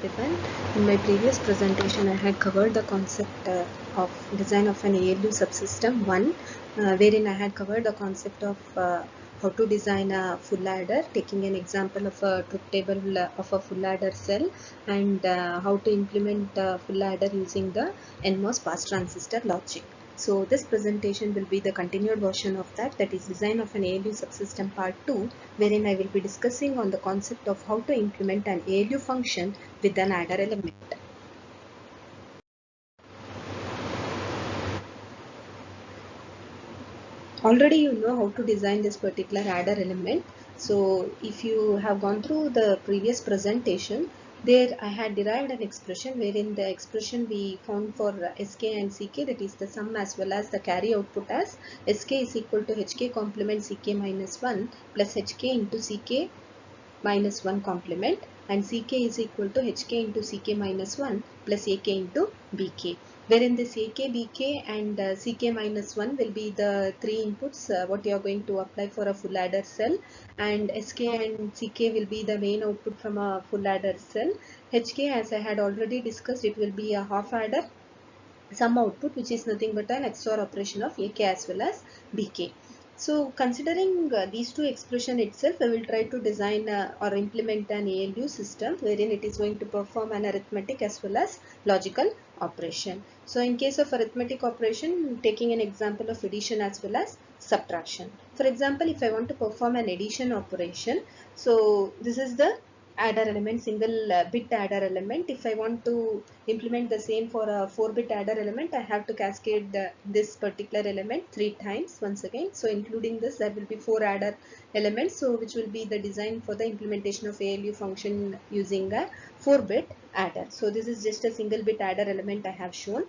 everyone. In my previous presentation, I had covered the concept of design of an ALU subsystem 1, wherein I had covered the concept of how to design a full adder, taking an example of a truth table of a full adder cell, and how to implement full adder using the NMOS pass transistor logic. So this presentation will be the continued version of that is design of an ALU subsystem part 2, wherein I will be discussing on the concept of how to implement an ALU function with an adder element. Already you know how to design this particular adder element. So if you have gone through the previous presentation, there I had derived an expression wherein the expression we found for Sk and Ck, that is the sum as well as the carry output, as Sk is equal to Hk complement Ck minus 1 plus Hk into Ck minus 1 complement, and Ck is equal to Hk into Ck minus 1 plus Ak into Bk, wherein this Ak, Bk and Ck minus 1 will be the three inputs what you are going to apply for a full adder cell, and Sk and Ck will be the main output from a full adder cell. Hk, as I had already discussed, it will be a half adder sum output, which is nothing but an XOR operation of Ak as well as Bk. So considering these two expression itself, I will try to design or implement an ALU system wherein it is going to perform an arithmetic as well as logical operation. So in case of arithmetic operation, taking an example of addition as well as subtraction. For example, if I want to perform an addition operation, so this is the adder element, single bit adder element. If I want to implement the same for a 4-bit adder element, I have to cascade this particular element 3 times once again. So including this, there will be 4 adder elements, so which will be the design for the implementation of ALU function using a 4-bit adder. So this is just a single bit adder element I have shown,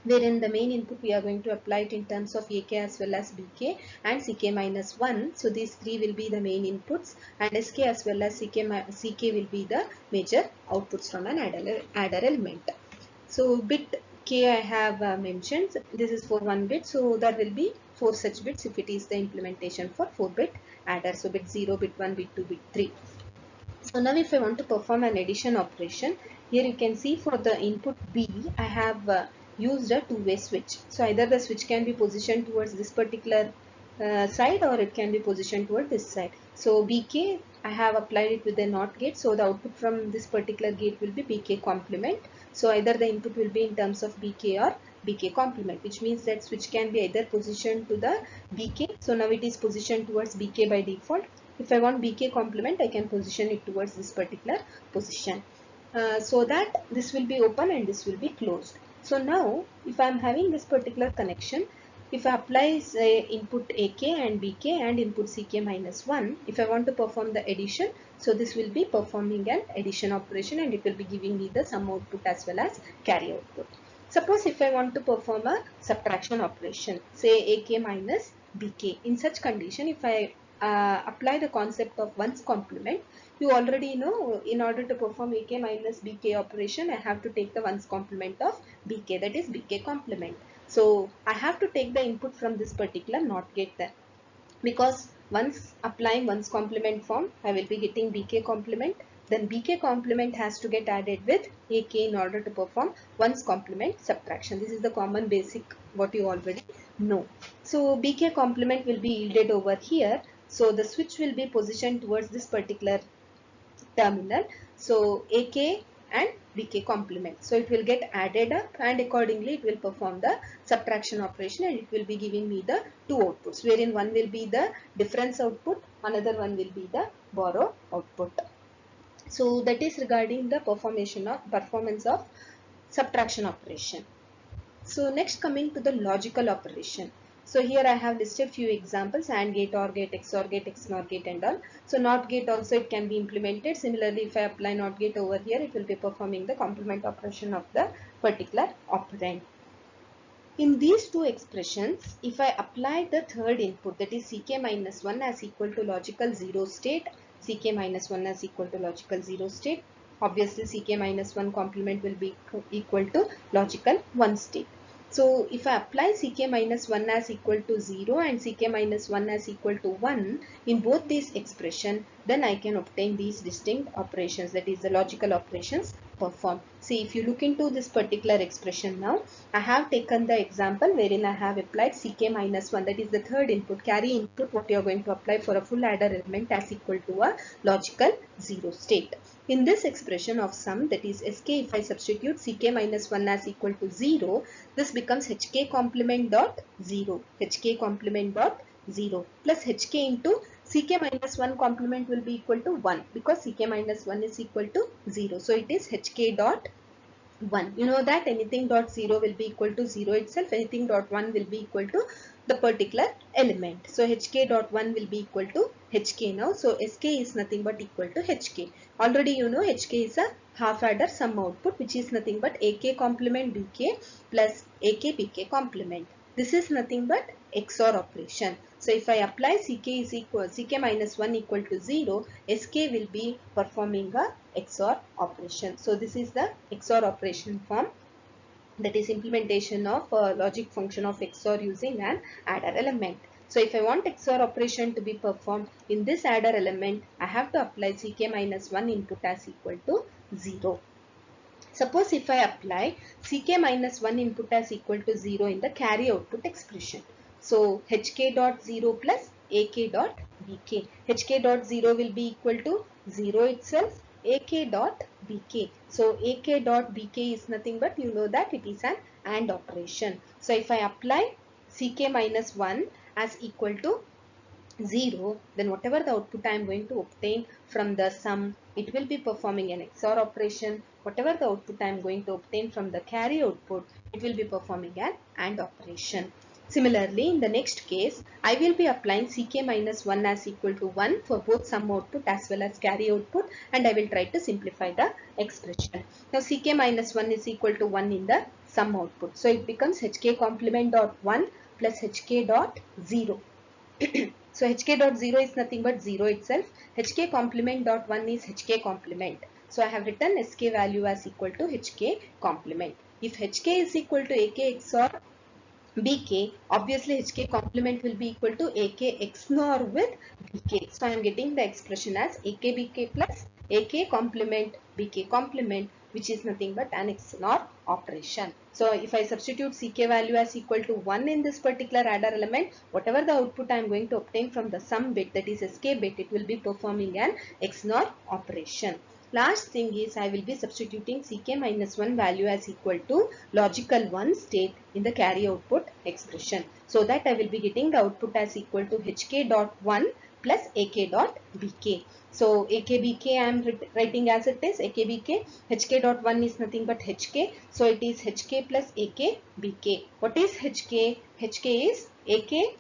wherein the main input we are going to apply it in terms of Ak as well as Bk and Ck minus 1. So these three will be the main inputs, and Sk as well as Ck will be the major outputs from an adder element. So bit K I have mentioned, this is for 1 bit, so there will be 4 such bits if it is the implementation for 4-bit adder. So bit 0, bit 1, bit 2, bit 3. So now if I want to perform an addition operation, here you can see for the input B, I have used a two-way switch. So either the switch can be positioned towards this particular side, or it can be positioned toward this side. So Bk, I have applied it with a NOT gate. So the output from this particular gate will be Bk complement. So either the input will be in terms of Bk or Bk complement, which means that switch can be either positioned to the Bk. So now it is positioned towards Bk by default. If I want Bk complement, I can position it towards this particular position, so that this will be open and this will be closed. So now if I am having this particular connection, if I apply say input Ak and Bk and input Ck minus 1, if I want to perform the addition, so this will be performing an addition operation and it will be giving me the sum output as well as carry output. Suppose if I want to perform a subtraction operation, say Ak minus Bk, in such condition, if I apply the concept of ones complement, you already know in order to perform Ak minus Bk operation, I have to take the ones complement of Bk, that is Bk complement. So I have to take the input from this particular NOT gate there, because once applying ones complement form, I will be getting Bk complement. Then Bk complement has to get added with Ak in order to perform ones complement subtraction. This is the common basic what you already know. So Bk complement will be yielded over here. So the switch will be positioned towards this particular terminal. So Ak and Bk complement. So it will get added up and accordingly it will perform the subtraction operation, and it will be giving me the two outputs, wherein one will be the difference output, another one will be the borrow output. So that is regarding the performance of subtraction operation. So next, coming to the logical operation. So here I have listed few examples: AND gate, OR gate, XOR gate, XNOR gate and all. So NOT gate also it can be implemented. Similarly, if I apply NOT gate over here, it will be performing the complement operation of the particular operand. In these two expressions, if I apply the third input, that is Ck minus 1 as equal to logical 0 state, Ck minus 1 as equal to logical 0 state, obviously Ck minus 1 complement will be equal to logical 1 state. So if I apply Ck minus 1 as equal to 0 and Ck minus 1 as equal to 1 in both these expression, then I can obtain these distinct operations, that is the logical operations performed. See, if you look into this particular expression now, I have taken the example wherein I have applied Ck minus 1, that is the third input, carry input, what you are going to apply for a full adder element as equal to a logical 0 state. In this expression of sum, that is Sk, if I substitute Ck minus 1 as equal to 0, this becomes Hk complement dot 0, Hk complement dot 0 plus Hk into Ck minus 1 complement will be equal to 1 because Ck minus 1 is equal to 0. So it is Hk dot 1. You know that anything dot 0 will be equal to 0 itself, anything dot 1 will be equal to the particular element. So Hk dot 1 will be equal to Hk now. So Sk is nothing but equal to Hk. Already you know Hk is a half adder sum output, which is nothing but Ak complement Bk plus Ak Bk complement. This is nothing but XOR operation. So if I apply Ck minus 1 equal to 0, Sk will be performing a XOR operation. So this is the XOR operation form, that is implementation of a logic function of XOR using an adder element. So if I want XOR operation to be performed in this adder element, I have to apply Ck minus 1 input as equal to 0. Suppose if I apply Ck minus 1 input as equal to 0 in the carry output expression. So Hk dot 0 plus Ak dot Bk. Hk dot 0 will be equal to 0 itself, Ak dot Bk. So Ak dot Bk is nothing but you know that it is an AND operation. So if I apply Ck minus 1 as equal to 0, then whatever the output I am going to obtain from the sum, it will be performing an XOR operation. Whatever the output I am going to obtain from the carry output, it will be performing an AND operation. Similarly, in the next case, I will be applying Ck minus 1 as equal to 1 for both sum output as well as carry output, and I will try to simplify the expression. Now Ck minus 1 is equal to 1 in the sum output. So it becomes Hk complement dot 1 plus Hk dot 0. So Hk dot 0 is nothing but 0 itself. Hk complement dot 1 is Hk complement. So I have written Sk value as equal to Hk complement. If Hk is equal to Ak XOR Bk, obviously Hk complement will be equal to Ak XNOR with Bk. So I am getting the expression as Ak Bk plus Ak complement Bk complement, which is nothing but an XNOR operation. So if I substitute Ck value as equal to 1 in this particular adder element, whatever the output I am going to obtain from the sum bit, that is Sk bit, it will be performing an XNOR operation. Last thing is I will be substituting Ck minus 1 value as equal to logical 1 state in the carry output expression. So that I will be getting the output as equal to Hk dot 1 plus Ak dot Bk. So AKBK I am writing as it is AKBK. Hk dot 1 is nothing but Hk. So it is Hk plus AKBK. What is Hk? Hk is AK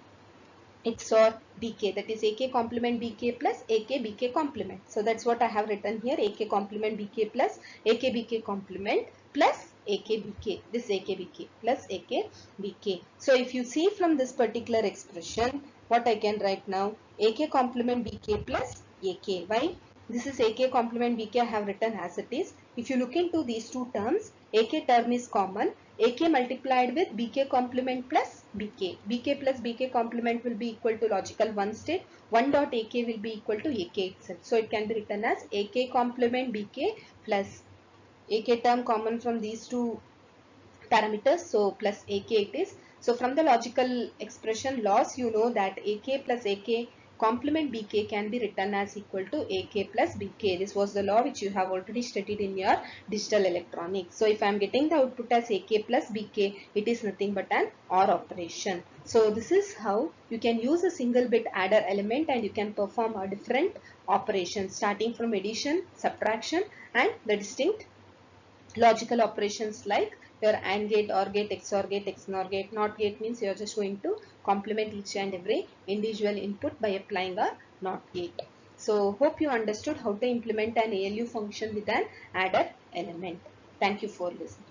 XOR Bk, that is Ak complement Bk plus Ak Bk complement. So that's what I have written here, Ak complement Bk plus Ak Bk complement plus Ak Bk, this Ak Bk plus Ak Bk. So if you see from this particular expression, what I can write now, Ak complement Bk plus Ak. Why? This is Ak complement Bk I have written as it is. If you look into these two terms, Ak term is common. Ak multiplied with Bk complement plus Bk. Bk plus Bk complement will be equal to logical 1 state. 1 dot Ak will be equal to Ak itself. So it can be written as Ak complement Bk plus Ak term common from these two parameters. So plus Ak it is. So from the logical expression loss, you know that Ak plus Ak complement Bk can be written as equal to Ak plus Bk. This was the law which you have already studied in your digital electronics. So if I am getting the output as Ak plus Bk, it is nothing but an OR operation. So this is how you can use a single bit adder element and you can perform a different operations starting from addition, subtraction and the distinct logical operations like your AND gate, OR gate, XOR gate, XNOR gate. NOT gate means you are just going to complement each and every individual input by applying a NOT gate. So hope you understood how to implement an ALU function with an adder element. Thank you for listening.